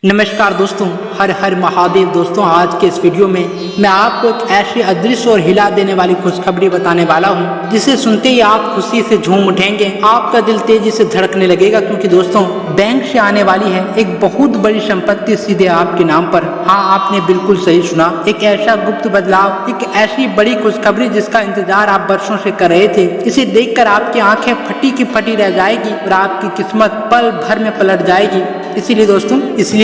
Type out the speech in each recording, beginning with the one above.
नमस्कार दोस्तों, हर हर महादेव। दोस्तों, आज के इस वीडियो में मैं आपको एक ऐसी अदृश्य और हिला देने वाली खुशखबरी बताने वाला हूं, जिसे सुनते ही आप खुशी से झूम उठेंगे। आपका दिल तेजी से धड़कने लगेगा, क्योंकि दोस्तों बैंक से आने वाली है एक बहुत बड़ी संपत्ति सीधे आपके नाम पर। हाँ, आपने बिल्कुल सही सुना, एक ऐसा गुप्त बदलाव, एक ऐसी बड़ी खुशखबरी जिसका इंतजार आप वर्षों से कर रहे थे। इसे देखकर आपकी आंखें फटी की फटी रह जाएगी और आपकी किस्मत पल भर में पलट जाएगी। इसलिए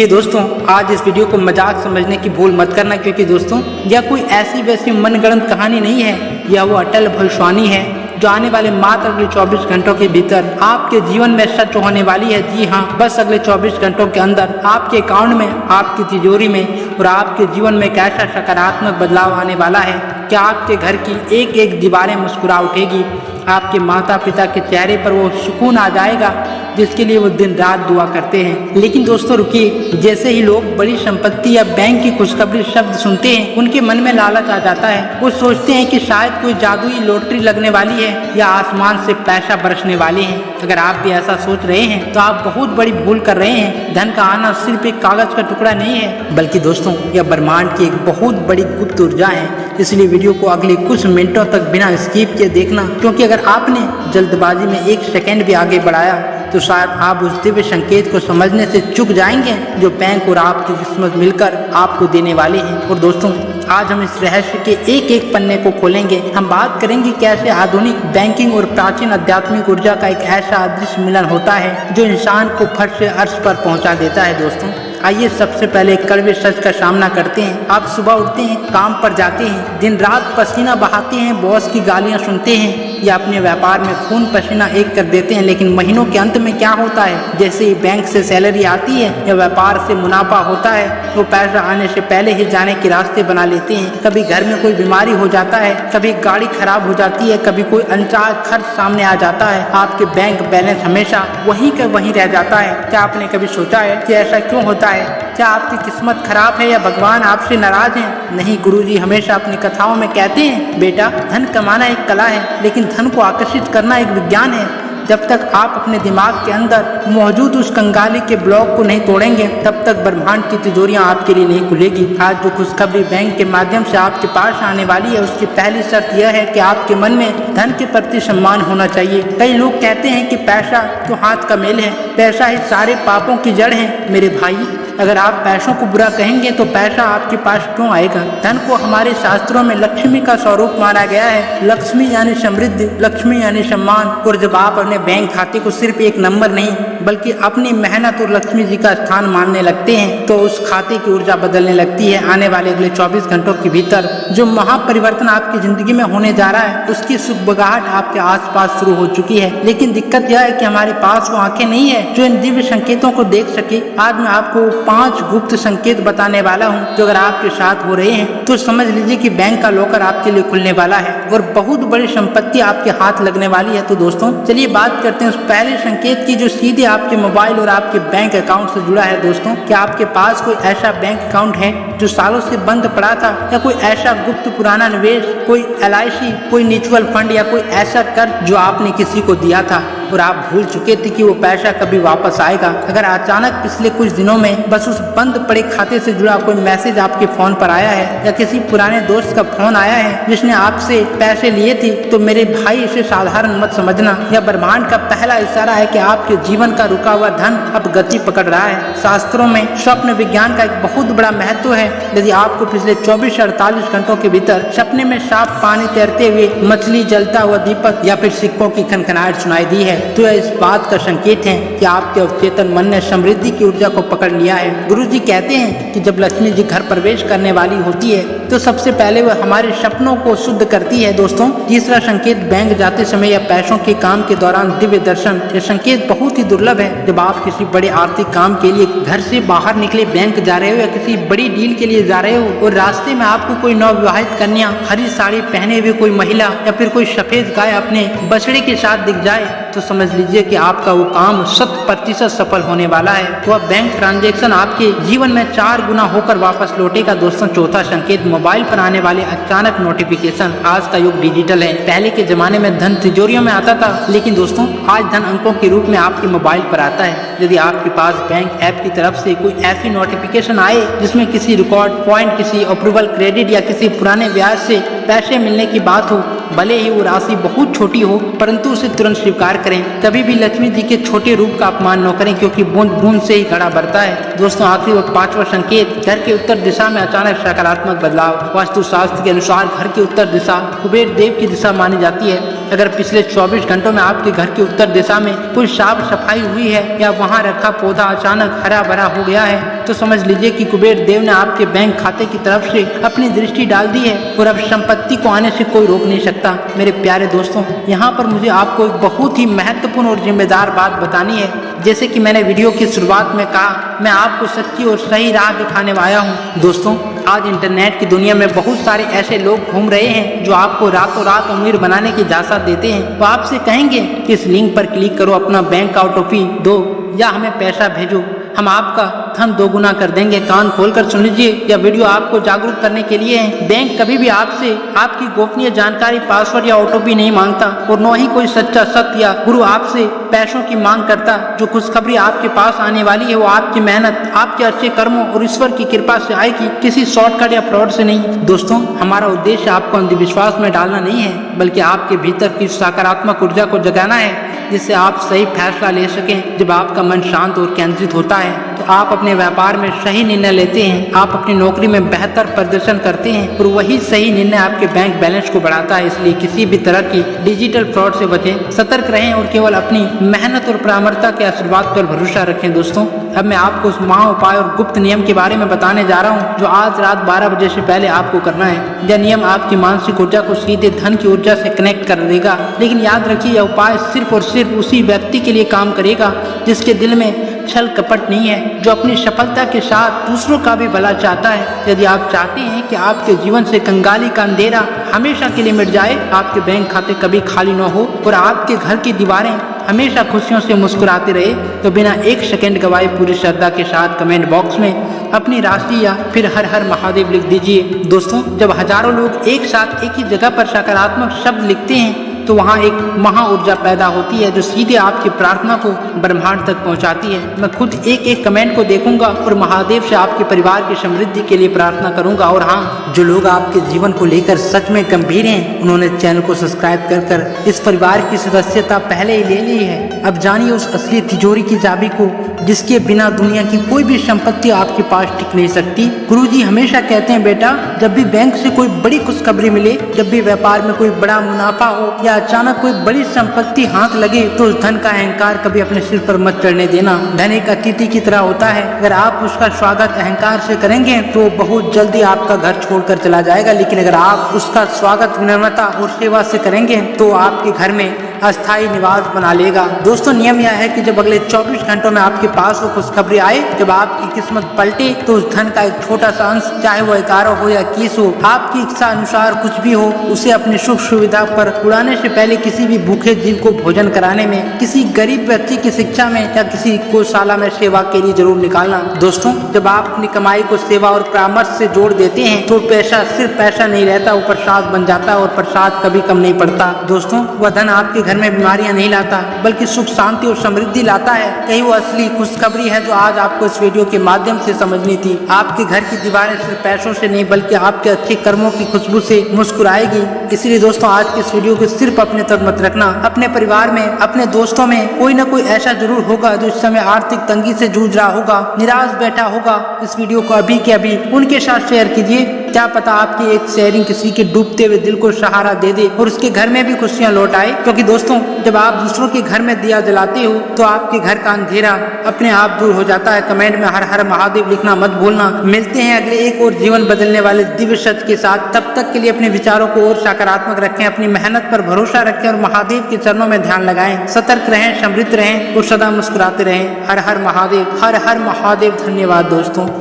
दोस्तों आज इस वीडियो को मजाक समझने की भूल मत करना, क्योंकि दोस्तों यह कोई ऐसी वैसी मनगढ़ंत कहानी नहीं है। यह वो अटल भविष्यवाणी है जो आने वाले मात्र अगले 24 घंटों के भीतर आपके जीवन में सच होने वाली है। जी हाँ, बस अगले 24 घंटों के अंदर आपके अकाउंट में, आपकी तिजोरी में और आपके जीवन में एक ऐसा सकारात्मक बदलाव आने वाला है कि आपके घर की एक एक दीवारें मुस्कुरा उठेगी। आपके माता पिता के चेहरे पर वो सुकून आ जाएगा जिसके लिए वो दिन रात दुआ करते हैं। लेकिन दोस्तों रुकिए, जैसे ही लोग बड़ी संपत्ति या बैंक की खुशखबरी शब्द सुनते हैं, उनके मन में लालच आ जाता है। वो सोचते हैं कि शायद कोई जादुई लॉटरी लगने वाली है या आसमान से पैसा बरसने वाली है। अगर आप भी ऐसा सोच रहे हैं तो आप बहुत बड़ी भूल कर रहे हैं। धन का आना सिर्फ एक कागज का टुकड़ा नहीं है, बल्कि दोस्तों यह ब्रह्मांड की एक बहुत बड़ी गुप्त ऊर्जा है। इसलिए वीडियो को अगले कुछ मिनटों तक बिना स्किप किए देखना, क्योंकि अगर आपने जल्दबाजी में एक सेकंड भी आगे बढ़ाया तो शायद आप उस दिव्य संकेत को समझने से चूक जाएंगे जो बैंक और आपकी किस्मत मिलकर आपको देने वाली है। और दोस्तों आज हम इस रहस्य के एक एक पन्ने को खोलेंगे। हम बात करेंगे कैसे आधुनिक बैंकिंग और प्राचीन आध्यात्मिक ऊर्जा का एक ऐसा अदृश्य मिलन होता है जो इंसान को फट से अर्श पर पहुंचा देता है। दोस्तों आइए सबसे पहले कड़वे सच का सामना करते हैं। आप सुबह उठते हैं, काम पर जाते हैं, दिन रात पसीना बहाते हैं, बॉस की गालियां सुनते हैं या अपने व्यापार में खून पसीना एक कर देते हैं। लेकिन महीनों के अंत में क्या होता है? जैसे ही बैंक से सैलरी आती है या व्यापार से मुनाफा होता है, वो पैसा आने से पहले ही जाने के रास्ते बना लेते हैं। कभी घर में कोई बीमारी हो जाता है, कभी गाड़ी खराब हो जाती है, कभी कोई अनचाहा खर्च सामने आ जाता है। आपके बैंक बैलेंस हमेशा वहीं का वहीं रह जाता है। क्या आपने कभी सोचा है कि ऐसा क्यों होता है? क्या आपकी किस्मत खराब है या भगवान आपसे नाराज है? नहीं, गुरुजी हमेशा अपनी कथाओं में कहते हैं, बेटा धन कमाना एक कला है, लेकिन धन को आकर्षित करना एक विज्ञान है। जब तक आप अपने दिमाग के अंदर मौजूद उस कंगाली के ब्लॉक को नहीं तोड़ेंगे, तब तक ब्रह्मांड की तिजोरियां आपके लिए नहीं खुलेगी। आज जो खुशखबरी बैंक के माध्यम से आपके पास आने वाली है, उसकी पहली शर्त यह है कि आपके मन में धन के प्रति सम्मान होना चाहिए। कई लोग कहते हैं कि पैसा तो हाथ का मेल है, पैसा ही सारे पापों की जड़ है। मेरे भाई, अगर आप पैसों को बुरा कहेंगे तो पैसा आपके पास क्यों आएगा? धन को हमारे शास्त्रों में लक्ष्मी का स्वरूप माना गया है। लक्ष्मी यानी समृद्धि, लक्ष्मी यानी सम्मान। और जब आप अपने बैंक खाते को सिर्फ एक नंबर नहीं बल्कि अपनी मेहनत और लक्ष्मी जी का स्थान मानने लगते हैं, तो उस खाते की ऊर्जा बदलने लगती है। आने वाले अगले 24 घंटों के भीतर जो महापरिवर्तन आपकी जिंदगी में होने जा रहा है, उसकी सुगबगाहट आपके आसपास शुरू हो चुकी है। लेकिन दिक्कत यह है कि हमारे पास वो आंखें नहीं है जो इन दिव्य संकेतों को देख सके। आज मैं आपको 5 गुप्त संकेत बताने वाला हूँ जो अगर आपके साथ हो रहे हैं तो समझ लीजिए कि बैंक का लॉकर आपके लिए खुलने वाला है और बहुत बड़ी संपत्ति आपके हाथ लगने वाली है। तो दोस्तों चलिए बात करते हैं उस पहले संकेत की जो सीधे आपके मोबाइल और आपके बैंक अकाउंट से जुड़ा है। दोस्तों, क्या आपके पास कोई ऐसा बैंक अकाउंट है जो सालों से बंद पड़ा था, या कोई ऐसा गुप्त पुराना निवेश, कोई LIC, कोई म्यूचुअल फंड या कोई ऐसा कर्ज जो आपने किसी को दिया था और आप भूल चुके थे कि वो पैसा कभी वापस आएगा? अगर अचानक पिछले कुछ दिनों में बस उस बंद पड़े खाते से जुड़ा कोई मैसेज आपके फोन पर आया है या किसी पुराने दोस्त का फोन आया है जिसने आपसे पैसे लिए थे, तो मेरे भाई इसे साधारण मत समझना। यह ब्रह्मांड का पहला इशारा है कि आपके जीवन का रुका हुआ धन अब गति पकड़ रहा है। शास्त्रों में स्वप्न विज्ञान का एक बहुत बड़ा महत्व है। यदि आपको पिछले 24 से 48 घंटों के भीतर सपने में साफ पानी तैरते हुए, मछली, जलता हुआ दीपक या फिर सिक्कों की खनखनाहट सुनाई दी है, तो यह इस बात का संकेत है कि आपके अवचेतन मन ने समृद्धि की ऊर्जा को पकड़ लिया है। गुरुजी कहते हैं कि जब लक्ष्मी जी घर प्रवेश करने वाली होती है तो सबसे पहले वह हमारे सपनों को शुद्ध करती है। दोस्तों तीसरा संकेत, बैंक जाते समय या पैसों के काम के दौरान दिव्य दर्शन। यह संकेत बहुत ही दुर्लभ है। जब आप किसी बड़े आर्थिक काम के लिए घर से बाहर निकले, बैंक जा रहे हो या किसी बड़ी डील के लिए जा रहे हो और रास्ते में आपको कोई नवविवाहित कन्या, हरी साड़ी पहने हुए कोई महिला या फिर कोई सफेद गाय अपने बछड़े के साथ दिख जाए, तो समझ लीजिए कि आपका वो काम 100% सफल होने वाला है। वह बैंक ट्रांजैक्शन आपके जीवन में 4 गुना होकर वापस लौटेगा। दोस्तों चौथा संकेत, मोबाइल पर आने वाले अचानक नोटिफिकेशन। आज का युग डिजिटल है। पहले के जमाने में धन तिजोरियों में आता था, लेकिन दोस्तों आज धन अंकों के रूप में आपके मोबाइल पर आता है। यदि आपके पास बैंक ऐप की तरफ से कोई ऐसी नोटिफिकेशन आए जिसमें किसी रिकॉर्ड पॉइंट, किसी अप्रूवल क्रेडिट या किसी पुराने ब्याज से पैसे मिलने की बात हो, भले ही वो राशि बहुत छोटी हो, परंतु उसे तुरंत स्वीकार करें। कभी भी लक्ष्मी जी के छोटे रूप का अपमान न करें, क्योंकि बूंद बूंद से ही घड़ा भरता है। दोस्तों आखिरी और 5वां संकेत, घर के उत्तर दिशा में अचानक सकारात्मक बदलाव। वास्तुशास्त्र के अनुसार घर की उत्तर दिशा कुबेर देव की दिशा मानी जाती है। अगर पिछले 24 घंटों में आपके घर की उत्तर दिशा में कोई साफ सफाई हुई है या वहां रखा पौधा अचानक हरा भरा हो गया है, तो समझ लीजिए कि कुबेर देव ने आपके बैंक खाते की तरफ से अपनी दृष्टि डाल दी है और अब संपत्ति को आने से कोई रोक नहीं सकता। मेरे प्यारे दोस्तों, यहाँ पर मुझे आपको एक बहुत ही महत्वपूर्ण और जिम्मेदार बात बतानी है। जैसे कि मैंने वीडियो की शुरुआत में कहा, मैं आपको सच्ची और सही राह दिखाने आया हूँ। दोस्तों आज इंटरनेट की दुनिया में बहुत सारे ऐसे लोग घूम रहे हैं जो आपको रातों रात अमीर बनाने की झांसा देते हैं। वो आपसे कहेंगे कि इस लिंक पर क्लिक करो, अपना बैंक का ओटीपी दो या हमें पैसा भेजो, हम आपका धन 2 गुना कर देंगे। कान खोलकर सुन लीजिए, यह वीडियो आपको जागरूक करने के लिए है। बैंक कभी भी आपसे आपकी गोपनीय जानकारी, पासवर्ड या ओटीपी नहीं मांगता और न ही कोई सच्चा सत्य या गुरु आपसे पैसों की मांग करता। जो खुशखबरी आपके पास आने वाली है वो आपकी मेहनत, आपके अच्छे कर्मों और ईश्वर की कृपा से आएगी, किसी शॉर्टकट या फ्रॉड से नहीं। दोस्तों हमारा उद्देश्य आपको अंधविश्वास में डालना नहीं है, बल्कि आपके भीतर की सकारात्मक ऊर्जा को जगाना है, जिससे आप सही फैसला ले सकें। जब आपका मन शांत और केंद्रित होता है तो आप अपने व्यापार में सही निर्णय लेते हैं, आप अपनी नौकरी में बेहतर प्रदर्शन करते हैं और वही सही निर्णय आपके बैंक बैलेंस को बढ़ाता है। इसलिए किसी भी तरह की डिजिटल फ्रॉड से बचें, सतर्क रहें और केवल अपनी मेहनत और परामर्शता के आशीर्वाद पर भरोसा रखें। दोस्तों अब मैं आपको उस महा उपाय और गुप्त नियम के बारे में बताने जा रहा हूँ जो आज रात 12 बजे से पहले आपको करना है। यह नियम आपकी मानसिक ऊर्जा को सीधे धन की ऊर्जा से कनेक्ट कर देगा। लेकिन याद रखिए, यह उपाय सिर्फ और सिर्फ उसी व्यक्ति के लिए काम करेगा जिसके दिल में छल कपट नहीं है, जो अपनी सफलता के साथ दूसरों का भी भला चाहता है। यदि आप चाहते हैं कि आपके जीवन से कंगाली का अंधेरा हमेशा के लिए मिट जाए, आपके बैंक खाते कभी खाली न हो और आपके घर की दीवारें हमेशा खुशियों से मुस्कुराते रहे, तो बिना 1 सेकंड गवाए पूरी श्रद्धा के साथ कमेंट बॉक्स में अपनी राशि या फिर हर हर महादेव लिख दीजिए। दोस्तों जब हजारों लोग एक साथ एक ही जगह पर सकारात्मक शब्द लिखते हैं तो वहाँ एक महा ऊर्जा पैदा होती है जो सीधे आपकी प्रार्थना को ब्रह्मांड तक पहुँचाती है। मैं खुद एक एक कमेंट को देखूंगा और महादेव से आपके परिवार की समृद्धि के लिए प्रार्थना करूंगा। और हाँ, जो लोग आपके जीवन को लेकर सच में गंभीर हैं, उन्होंने चैनल को सब्सक्राइब कर इस परिवार की सदस्यता पहले ही ले ली है। अब जानिए उस असली तिजोरी की चाबी को जिसके बिना दुनिया की कोई भी संपत्ति आपके पास टिक नहीं सकती। गुरुजी हमेशा कहते हैं, बेटा जब भी बैंक से कोई बड़ी खुशखबरी मिले, जब भी व्यापार में कोई बड़ा मुनाफा हो या अचानक कोई बड़ी संपत्ति हाथ लगे, तो उस धन का अहंकार कभी अपने सिर पर मत चढ़ने देना। धन एक अतिथि की तरह होता है, अगर आप उसका स्वागत अहंकार से करेंगे तो बहुत जल्दी आपका घर छोड़कर चला जाएगा, लेकिन अगर आप उसका स्वागत विनम्रता और सेवा से करेंगे तो आपके घर में अस्थायी निवास बना लेगा। दोस्तों नियम यह है कि जब अगले 24 घंटों में आपके पास वो खुशखबरी आए, जब आपकी किस्मत पलटे, तो उस धन का एक छोटा सा अंश, चाहे वो 11 हो या 21 हो, आपकी इच्छा अनुसार कुछ भी हो, उसे अपनी सुख सुविधा पर उड़ाने से पहले किसी भी भूखे जीव को भोजन कराने में, किसी गरीब व्यक्ति की शिक्षा में या किसी गौशाला में सेवा के लिए जरूर निकालना। दोस्तों जब आप अपनी कमाई को सेवा और परामर्श से जोड़ देते हैं तो पैसा सिर्फ पैसा नहीं रहता, वो प्रसाद बन जाता है और प्रसाद कभी कम नहीं पड़ता। दोस्तों वह धन आपके घर में बीमारियां नहीं लाता, बल्कि सुख शांति और समृद्धि लाता है। यही वो असली खुशखबरी है जो आज आपको इस वीडियो के माध्यम से समझनी थी। आपके घर की दीवारें सिर्फ पैसों से नहीं, बल्कि आपके अच्छे कर्मों की खुशबू से मुस्कुराएगी। इसलिए दोस्तों आज के इस वीडियो को सिर्फ अपने तक मत रखना, अपने परिवार में, अपने दोस्तों में कोई ना कोई ऐसा जरूर होगा जो इस समय आर्थिक तंगी से जूझ रहा होगा, निराश बैठा होगा। इस वीडियो को अभी के अभी उनके साथ शेयर कीजिए, क्या पता आपकी एक शेयरिंग किसी के डूबते हुए दिल को सहारा दे दे और उसके घर में भी खुशियां लौट आए। क्योंकि दोस्तों जब आप दूसरों के घर में दिया जलाते हो तो आपके घर का अंधेरा अपने आप दूर हो जाता है। कमेंट में हर हर महादेव लिखना मत भूलना। मिलते हैं अगले एक और जीवन बदलने वाले दिव्य सत्य के साथ। तब तक के लिए अपने विचारों को और सकारात्मक रखें, अपनी मेहनत पर भरोसा रखें और महादेव के चरणों में ध्यान लगाएं। सतर्क रहें, समृद्ध रहें और सदा मुस्कुराते रहें। हर हर महादेव, हर हर महादेव। धन्यवाद दोस्तों।